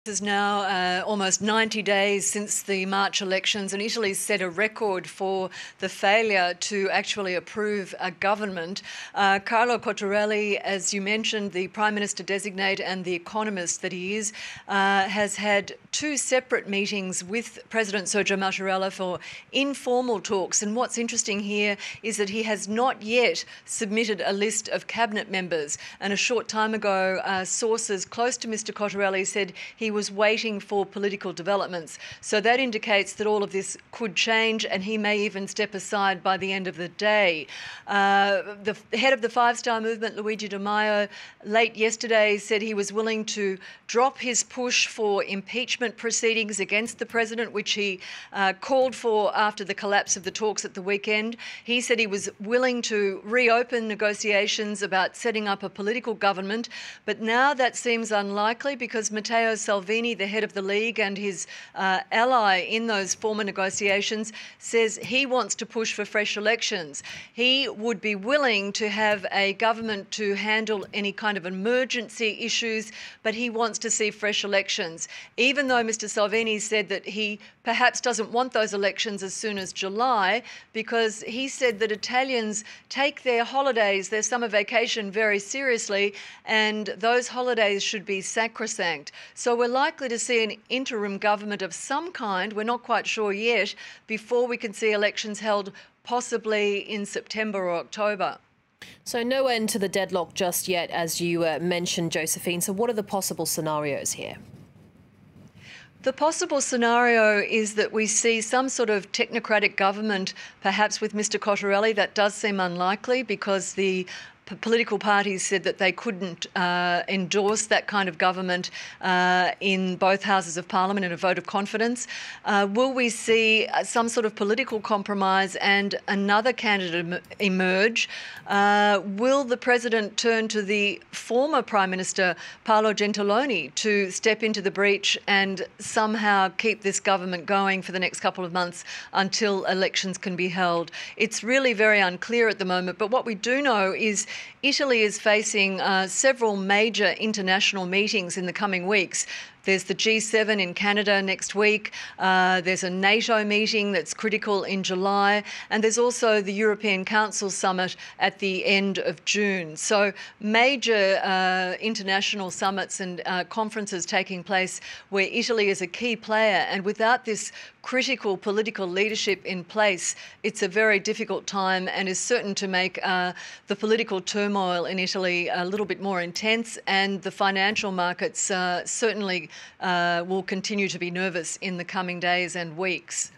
This is now almost 90 days since the March elections, and Italy set a record for the failure to actually approve a government. Carlo Cottarelli, as you mentioned, the Prime Minister-designate and the economist that he is, has had two separate meetings with President Sergio Mattarella for informal talks. And what's interesting here is that he has not yet submitted a list of cabinet members. And a short time ago, sources close to Mr Cottarelli said he was waiting for political developments. So that indicates that all of this could change, and he may even step aside by the end of the day. The head of the Five-Star Movement, Luigi Di Maio, late yesterday said he was willing to drop his push for impeachment proceedings against the president, which he called for after the collapse of the talks at the weekend. He said he was willing to reopen negotiations about setting up a political government, but now that seems unlikely because Matteo Salvini, the head of the League and his ally in those former negotiations, says he wants to push for fresh elections. He would be willing to have a government to handle any kind of emergency issues, but he wants to see fresh elections. Even though Mr Salvini said that he perhaps doesn't want those elections as soon as July, because he said that Italians take their holidays, their summer vacation, very seriously, and those holidays should be sacrosanct. So we're likely to see an interim government of some kind, we're not quite sure yet, before we can see elections held possibly in September or October. So no end to the deadlock just yet, as you mentioned, Josephine. So what are the possible scenarios here? The possible scenario is that we see some sort of technocratic government, perhaps with Mr Cottarelli. That does seem unlikely because the political parties said that they couldn't endorse that kind of government in both houses of parliament in a vote of confidence. Will we see some sort of political compromise and another candidate emerge? Will the president turn to the former Prime Minister, Paolo Gentiloni, to step into the breach and somehow keep this government going for the next couple of months until elections can be held? It's really very unclear at the moment, but what we do know is Italy is facing several major international meetings in the coming weeks. There's the G7 in Canada next week. There's a NATO meeting that's critical in July. And there's also the European Council summit at the end of June. So major international summits and conferences taking place where Italy is a key player. And without this critical political leadership in place, it's a very difficult time and is certain to make the political turmoil in Italy a little bit more intense, and the financial markets certainly will continue to be nervous in the coming days and weeks.